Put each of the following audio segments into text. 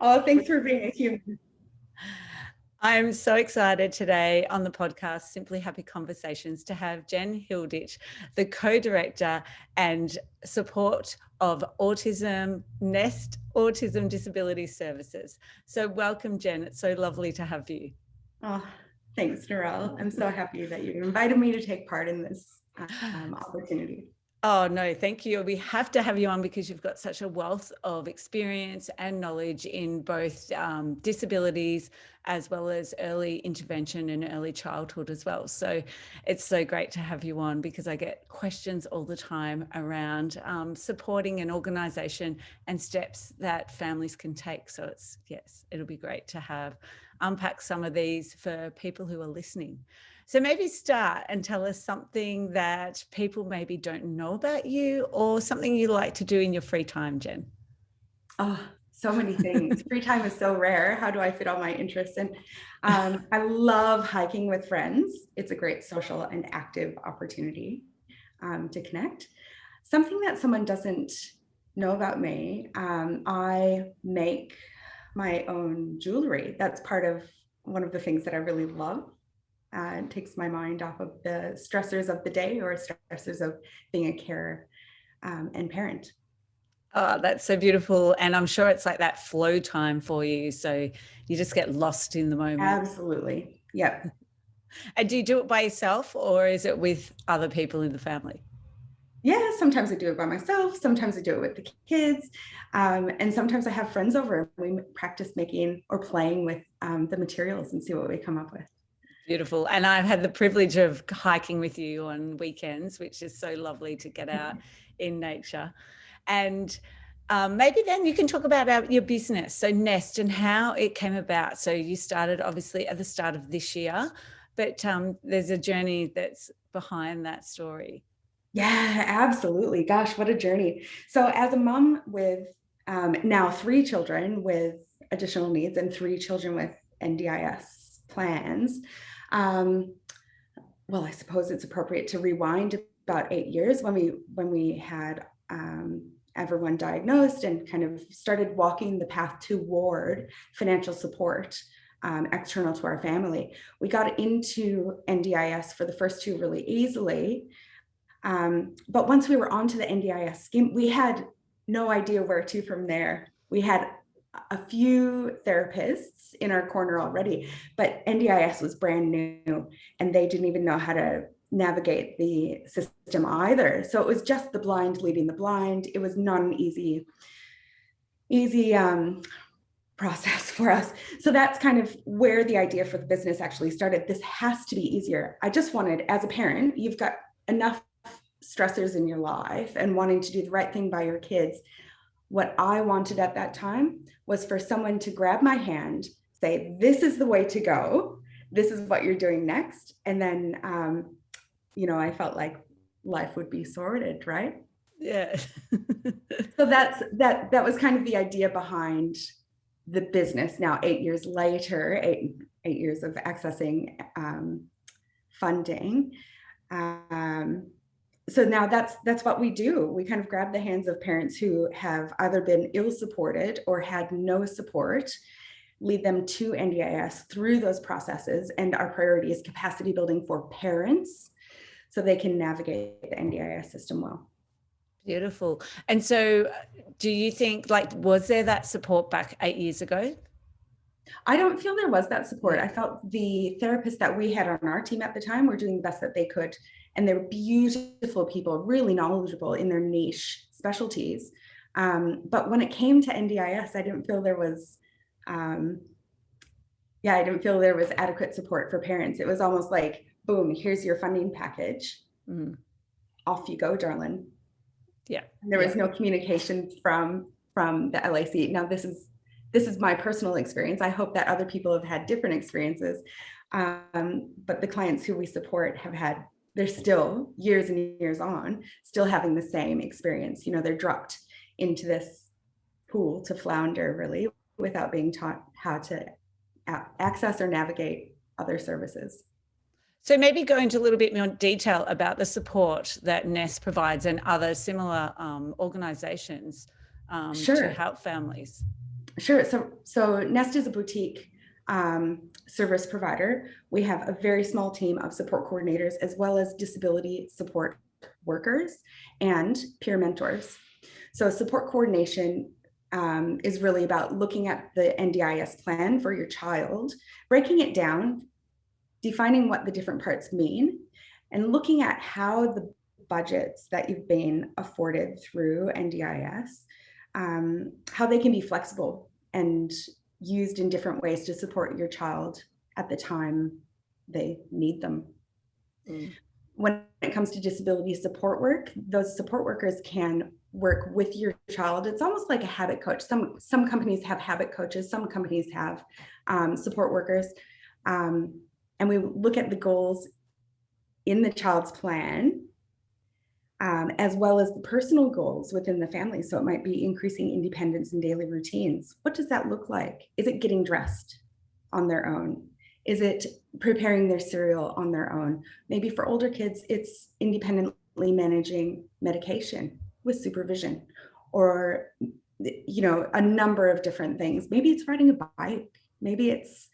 Oh, thanks for being a human. I'm so excited today on the podcast, Simply Happy Conversations, to have Jenn Hilditch, the co-director and support of Nest Autism Disability Services. So welcome, Jenn. It's so lovely to have you. Oh, thanks, Narelle. I'm so happy that you invited me to take part in this opportunity. Oh, no, thank you. We have to have you on because you've got such a wealth of experience and knowledge in both disabilities as well as early intervention and early childhood as well. So it's so great to have you on because I get questions all the time around supporting an organisation and steps that families can take. So it'll be great to unpack some of these for people who are listening. So maybe start and tell us something that people maybe don't know about you or something you like to do in your free time, Jenn. Oh, so many things. Free time is so rare. How do I fit all my interests in? I love hiking with friends. It's a great social and active opportunity to connect. Something that someone doesn't know about me, I make my own jewelry. That's part of one of the things that I really love. It takes my mind off of the stressors of the day or stressors of being a carer and parent. Oh, that's so beautiful. And I'm sure it's like that flow time for you. So you just get lost in the moment. Absolutely. Yep. And do you do it by yourself or is it with other people in the family? Yeah, sometimes I do it by myself. Sometimes I do it with the kids. And sometimes I have friends over. We practice making or playing with the materials and see what we come up with. Beautiful. And I've had the privilege of hiking with you on weekends, which is so lovely to get out in nature. And maybe then you can talk about your business, so Nest, and how it came about. So you started obviously at the start of this year, but there's a journey that's behind that story. Yeah, absolutely. Gosh, what a journey. So as a mom with now 3 children with additional needs and 3 children with NDIS plans, well, I suppose it's appropriate to rewind about 8 years when we had everyone diagnosed and kind of started walking the path toward financial support external to our family. We got into NDIS for the first 2 really easily. But once we were onto the NDIS scheme, we had no idea where to from there. We had a few therapists in our corner already, but NDIS was brand new and they didn't even know how to navigate the system either. So it was just the blind leading the blind. It was not an easy process for us. So that's kind of where the idea for the business actually started. This has to be easier. I just wanted, as a parent, you've got enough stressors in your life and wanting to do the right thing by your kids. What I wanted at that time was for someone to grab my hand, say, this is the way to go. This is what you're doing next. And then, I felt like life would be sorted, right? Yeah. So that was kind of the idea behind the business. Now, 8 years later, eight years of accessing funding. So now that's what we do. We kind of grab the hands of parents who have either been ill supported or had no support, lead them to NDIS through those processes. And our priority is capacity building for parents so they can navigate the NDIS system well. Beautiful. And so do you think, was there that support back 8 years ago? I don't feel there was that support. I felt the therapists that we had on our team at the time were doing the best that they could. And they were beautiful people, really knowledgeable in their niche specialties. But when it came to NDIS, I didn't feel there was, adequate support for parents. It was almost like, boom, here's your funding package. Off you go, darling. Yeah. And there was no communication from the LAC. Now, this is my personal experience. I hope that other people have had different experiences. But the clients who we support they're still years and years on, still having the same experience. They're dropped into this pool to flounder really without being taught how to access or navigate other services. So maybe go into a little bit more detail about the support that Nest provides and other similar organisations Sure. to help families. Sure. So Nest is a boutique service provider. We have a very small team of support coordinators, as well as disability support workers and peer mentors. So support coordination is really about looking at the NDIS plan for your child, breaking it down, defining what the different parts mean, and looking at how the budgets that you've been afforded through NDIS, how they can be flexible and used in different ways to support your child at the time they need them. Mm. When it comes to disability support work, those support workers can work with your child. It's almost like a habit coach. Some companies have habit coaches, some companies have support workers. And we look at the goals in the child's plan, as well as the personal goals within the family. So it might be increasing independence in daily routines. What does that look like? Is it getting dressed on their own? Is it preparing their cereal on their own? Maybe for older kids, it's independently managing medication with supervision, or, you know, a number of different things. Maybe it's riding a bike. Maybe it's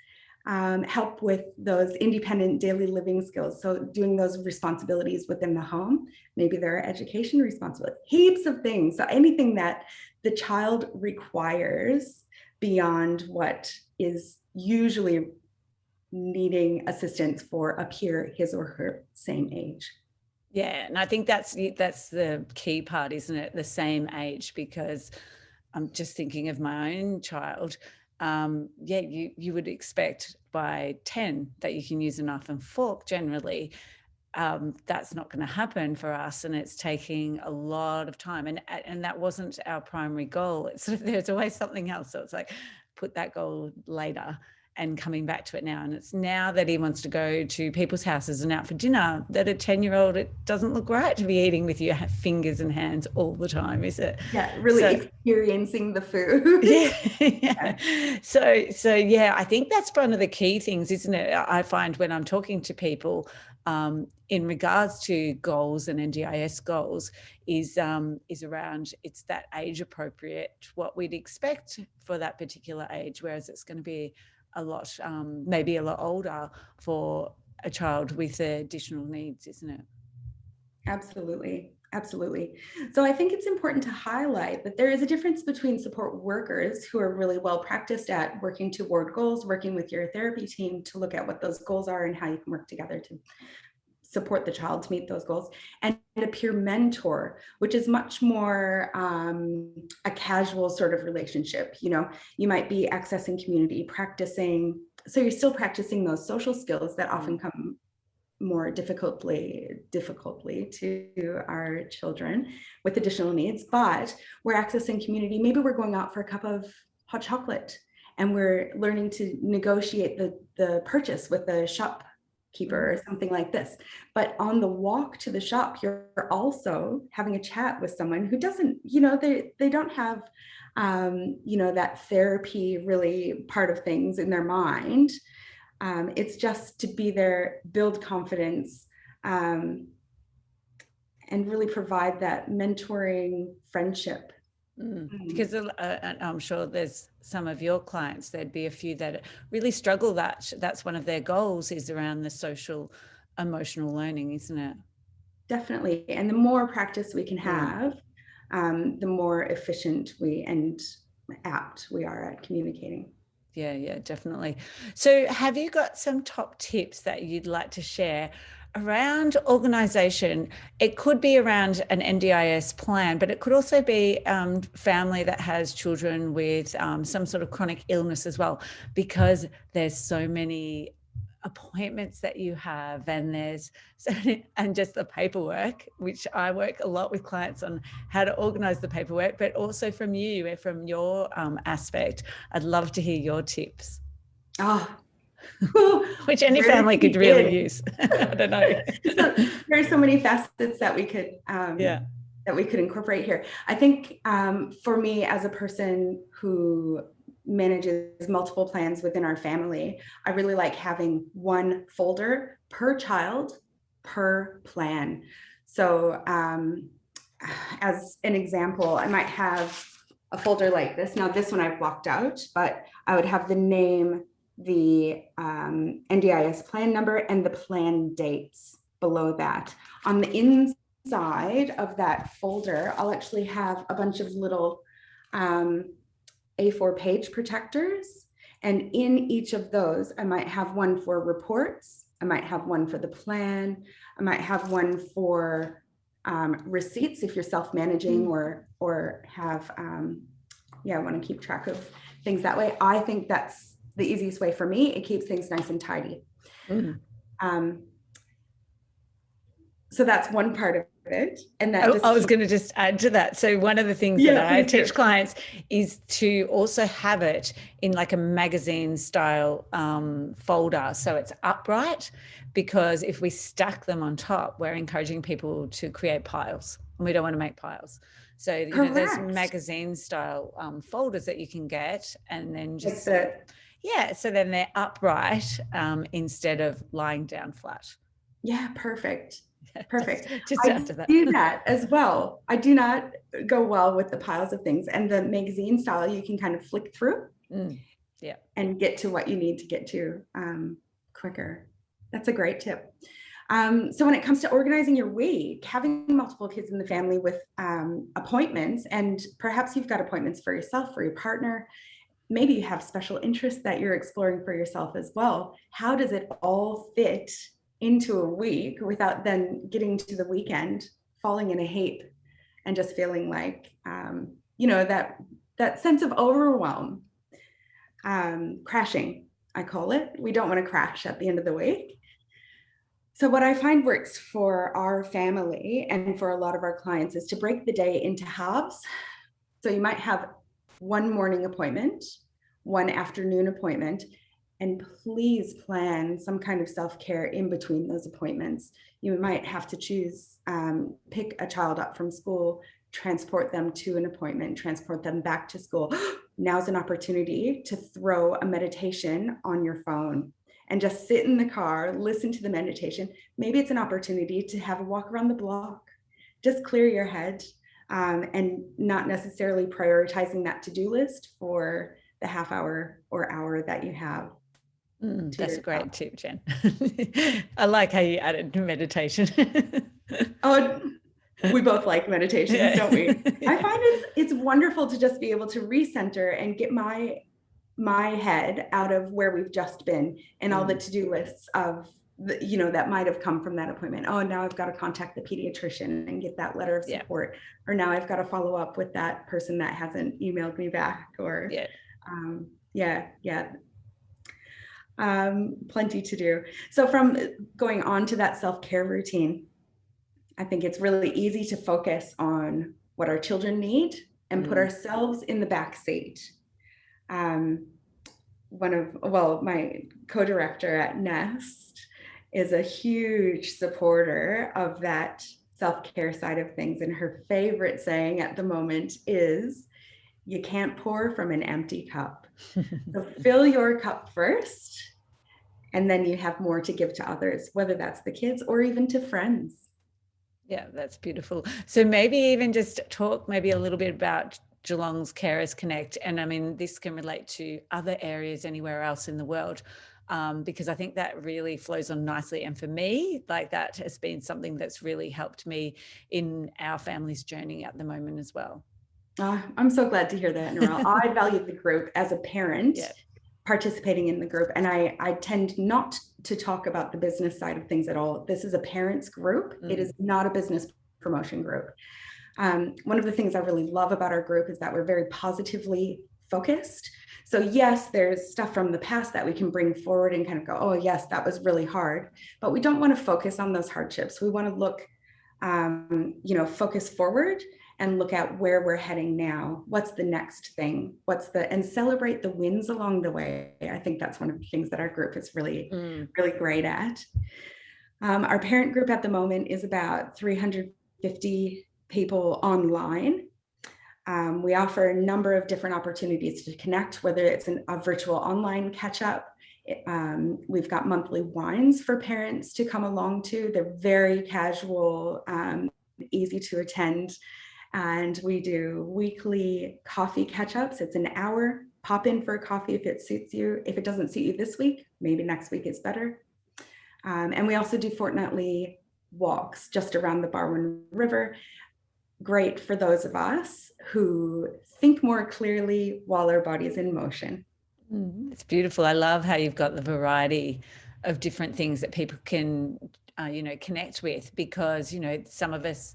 help with those independent daily living skills. So doing those responsibilities within the home, maybe there are education responsibilities, heaps of things. So anything that the child requires beyond what is usually needing assistance for a peer his or her same age. Yeah, and I think that's the key part, isn't it? The same age, because I'm just thinking of my own child. Yeah, you would expect by 10 that you can use a knife and fork generally. That's not going to happen for us, and it's taking a lot of time, and that wasn't our primary goal. It's sort of, there's always something else, so it's like put that goal later and coming back to it now. And it's now that he wants to go to people's houses and out for dinner, that a 10-year-old, it doesn't look right to be eating with your fingers and hands all the time, is it? Yeah, really experiencing the food. Yeah. So yeah, I think that's one of the key things, isn't it? I find when I'm talking to people in regards to goals and NDIS goals is around, it's that age appropriate, what we'd expect for that particular age, whereas it's going to be a lot, maybe a lot older for a child with additional needs, isn't it? Absolutely. Absolutely. So I think it's important to highlight that there is a difference between support workers who are really well practiced at working toward goals, working with your therapy team to look at what those goals are and how you can work together to support the child to meet those goals, and a peer mentor, which is much more a casual sort of relationship. You know, you might be accessing community, practicing, so you're still practicing those social skills that often come more difficultly to our children with additional needs, but we're accessing community. Maybe we're going out for a cup of hot chocolate and we're learning to negotiate the purchase with the shopkeeper or something like this. But on the walk to the shop, you're also having a chat with someone who doesn't, you know, they don't have you know, that therapy really part of things in their mind. It's just to be there, build confidence, and really provide that mentoring friendship. Because I'm sure there's some of your clients, there'd be a few that really struggle, that's one of their goals, is around the social emotional learning, isn't it? Definitely. And the more practice we can have, the more efficient and apt we are at communicating. Yeah, definitely. So have you got some top tips that you'd like to share around organisation? It could be around an NDIS plan, but it could also be family that has children with some sort of chronic illness as well, because there's so many appointments that you have, and and just the paperwork, which I work a lot with clients on how to organize the paperwork, but also from your aspect, I'd love to hear your tips. Which any family could really use. I don't know. So there's so many facets that we could that we could incorporate here. I think for me, as a person who manages multiple plans within our family, I really like having one folder per child per plan. So as an example, I might have a folder like this. Now this one I've blocked out, but I would have the name, the NDIS plan number, and the plan dates below that. On the inside of that folder, I'll actually have a bunch of little A4 page protectors. And in each of those, I might have one for reports. I might have one for the plan. I might have one for receipts if you're self-managing or have, want to keep track of things that way. I think that's the easiest way for me. It keeps things nice and tidy. So that's one part of it. And that I was going to just add to that. So one of the things that I teach clients is to also have it in like a magazine style folder. So it's upright, because if we stack them on top, we're encouraging people to create piles, and we don't want to make piles. So you know, there's magazine style folders that you can get, and then just so then they're upright instead of lying down flat. Yeah, perfect. Just I after that. do that as well. I do not go well with the piles of things, and the magazine style, you can kind of flick through and get to what you need to get to quicker. That's a great tip. So when it comes to organizing your week, having multiple kids in the family with appointments, and perhaps you've got appointments for yourself, for your partner, maybe you have special interests that you're exploring for yourself as well. How does it all fit into a week without then getting to the weekend, falling in a heap and just feeling like, that sense of overwhelm, crashing, I call it. We don't want to crash at the end of the week. So what I find works for our family and for a lot of our clients is to break the day into halves. So you might have one morning appointment, one afternoon appointment, and please plan some kind of self-care in between those appointments. You might have to choose, pick a child up from school, transport them to an appointment, transport them back to school. Now's an opportunity to throw a meditation on your phone and just sit in the car, listen to the meditation. Maybe it's an opportunity to have a walk around the block, just clear your head, and not necessarily prioritizing that to-do list for the half hour or hour that you have. That's a great tip, Jen. I like how you added meditation. Oh, we both like meditations, don't we? I find it's wonderful to just be able to recenter and get my head out of where we've just been and all the to-do lists of that might have come from that appointment. Oh, now I've got to contact the pediatrician and get that letter of support, or now I've got to follow up with that person that hasn't emailed me back, or plenty to do. So from going on to that self-care routine, I think it's really easy to focus on what our children need and put ourselves in the back seat. My co-director at Nest is a huge supporter of that self-care side of things. And her favorite saying at the moment is, you can't pour from an empty cup. So fill your cup first, and then you have more to give to others, whether that's the kids or even to friends. Yeah, that's beautiful. So maybe even just talk maybe a little bit about Geelong's Carers Connect. And I mean, this can relate to other areas anywhere else in the world, because I think that really flows on nicely. And for me, like, that has been something that's really helped me in our family's journey at the moment as well. I'm so glad to hear that, Narelle. I value the group as a parent, participating in the group. And I tend not to talk about the business side of things at all. This is a parents group. It is not a business promotion group. One of the things I really love about our group is that we're very positively focused. So yes, there's stuff from the past that we can bring forward and kind of go, oh yes, that was really hard, but we don't want to focus on those hardships. We want to look, focus forward and look at where we're heading now. What's the next thing? And celebrate the wins along the way. I think that's one of the things that our group is really, really great at. Our parent group at the moment is about 350 people online. We offer a number of different opportunities to connect, whether it's a virtual online catch up. We've got monthly wines for parents to come along to. They're very casual, easy to attend. And we do weekly coffee catch-ups. It's an hour. Pop in for a coffee if it suits you. If it doesn't suit you this week, maybe next week is better. And we also do fortnightly walks just around the Barwon River. Great for those of us who think more clearly while our body is in motion. It's beautiful. I love how you've got the variety of different things that people can, connect with, because, some of us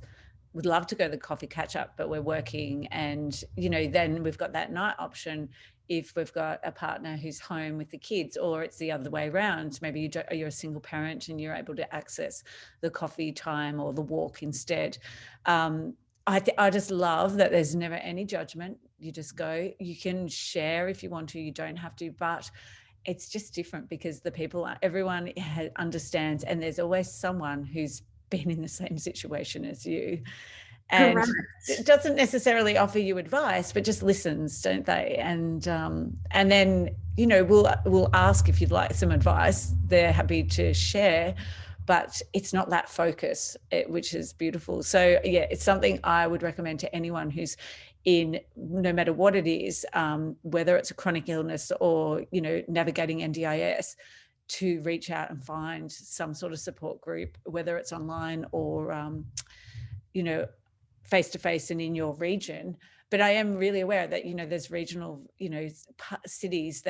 would love to go to the coffee catch up, but we're working, and, then we've got that night option if we've got a partner who's home with the kids, or it's the other way around. Maybe you're a single parent and you're able to access the coffee time or the walk instead. I just love that there's never any judgment. You just go, you can share if you want to, you don't have to, but it's just different because everyone understands, and there's always someone who's been in the same situation as you. And Correct. it doesn't necessarily offer you advice, but just listens, don't they? And then, we'll ask if you'd like some advice. They're happy to share, but it's not that focus, which is beautiful. So yeah, it's something I would recommend to anyone who's in, no matter what it is, whether it's a chronic illness or, navigating NDIS, to reach out and find some sort of support group, whether it's online or, face-to-face and in your region. But I am really aware that, there's regional, cities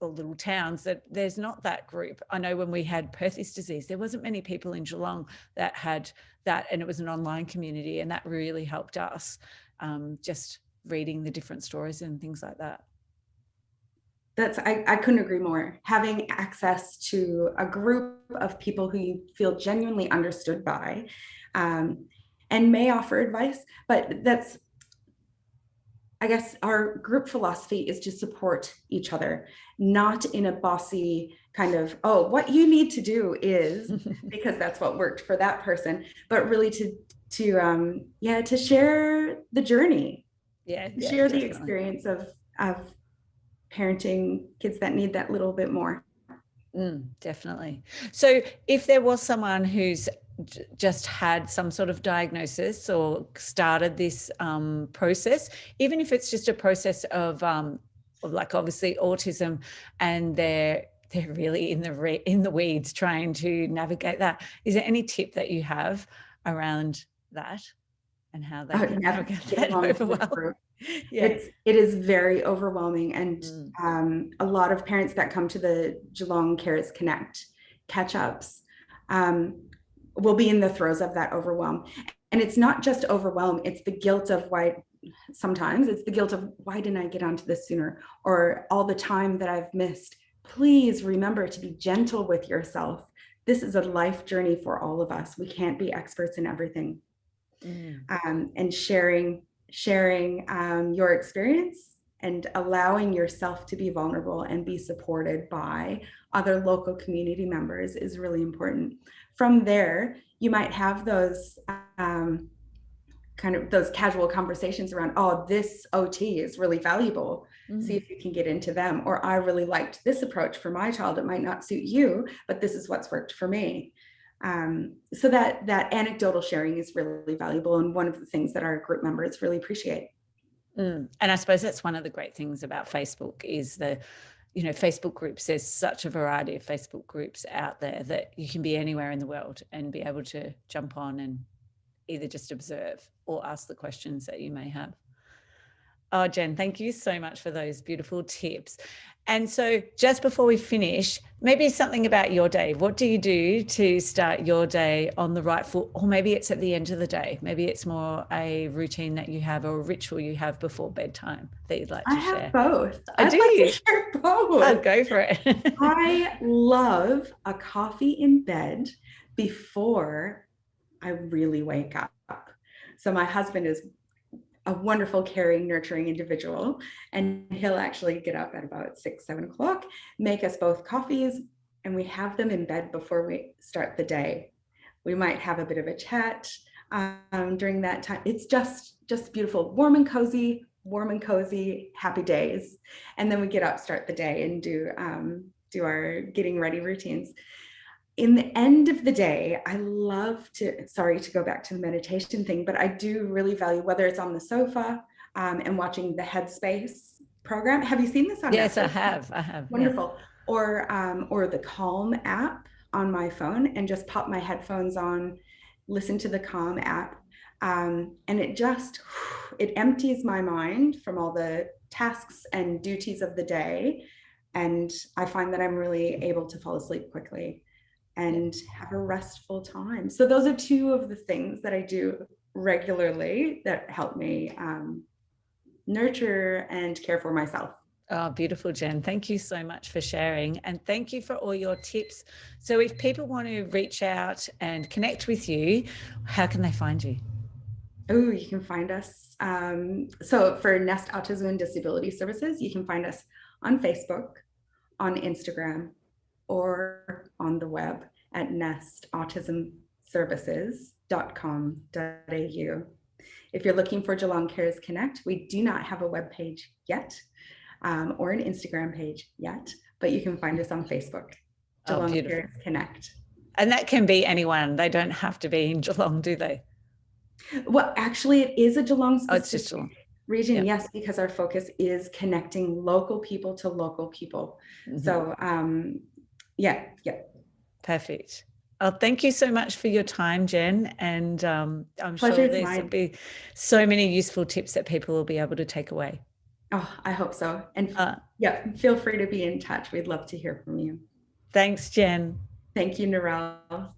or little towns that there's not that group. I know when we had Perthes disease, there wasn't many people in Geelong that had that, and it was an online community, and that really helped us, just reading the different stories and things like that. I couldn't agree more. Having access to a group of people who you feel genuinely understood by, and may offer advice, but I guess our group philosophy is to support each other, not in a bossy kind of, oh, what you need to do is, because that's what worked for that person, but really to share the journey, share definitely. the experience of parenting kids that need that little bit more. Definitely. So if there was someone who's just had some sort of diagnosis or started this process, even if it's just a process of like obviously autism, and they're really in the weeds trying to navigate that, is there any tip that you have around that and how they can navigate that overwhelm? Yeah. It is very overwhelming, and a lot of parents that come to the Geelong Cares Connect catch-ups will be in the throes of that overwhelm. And it's not just overwhelm, it's the guilt of sometimes it's the guilt of why didn't I get onto this sooner, or all the time that I've missed. Please remember to be gentle with yourself. This is a life journey for all of us. We can't be experts in everything. And sharing your experience and allowing yourself to be vulnerable and be supported by other local community members is really important. From there, you might have those those casual conversations around, oh, this OT is really valuable. See if you can get into them. Or I really liked this approach for my child. It might not suit you, but this is what's worked for me. So that anecdotal sharing is really valuable, and one of the things that our group members really appreciate. And I suppose that's one of the great things about Facebook is Facebook groups. There's such a variety of Facebook groups out there that you can be anywhere in the world and be able to jump on and either just observe or ask the questions that you may have. Oh, Jen, thank you so much for those beautiful tips. And so just before we finish, maybe something about your day. What do you do to start your day on the right foot? Or maybe it's at the end of the day. Maybe it's more a routine that you have or a ritual you have before bedtime that you'd like to share. I have both. I'd like to share both. I'll go for it. I love a coffee in bed before I really wake up. So my husband is a wonderful, caring, nurturing individual, and he'll actually get up at about 6-7 o'clock, make us both coffees, and we have them in bed before we start the day. We might have a bit of a chat during that time. It's just beautiful, warm and cozy, happy days. And then we get up, start the day, and do our getting ready routines. in the end of the day, I love to, sorry to go back to the meditation thing, but I do really value whether it's on the sofa and watching the Headspace program. Have you seen this on Yes, I Netflix? have. I have. Yeah. Wonderful. Or the Calm app on my phone and just pop my headphones on, listen to the Calm app. And it empties my mind from all the tasks and duties of the day. And I find that I'm really able to fall asleep quickly and have a restful time. So those are two of the things that I do regularly that help me nurture and care for myself. Oh, beautiful, Jenn. Thank you so much for sharing. And thank you for all your tips. So if people want to reach out and connect with you, how can they find you? Oh, you can find us. So for Nest Autism Disability Services, you can find us on Facebook, on Instagram, or on the web at nestautismservices.com.au. If you're looking for Geelong Cares Connect, we do not have a web page yet or an Instagram page yet, but you can find us on Facebook, Geelong Cares Connect. And that can be anyone. They don't have to be in Geelong, do they? Well, actually, it is a Geelong specific region, yes, because our focus is connecting local people to local people. Mm-hmm. So, yeah. Perfect. Oh, thank you so much for your time, Jenn. And I'm sure there'll be so many useful tips that people will be able to take away. Oh, I hope so. And feel free to be in touch. We'd love to hear from you. Thanks, Jenn. Thank you, Narelle.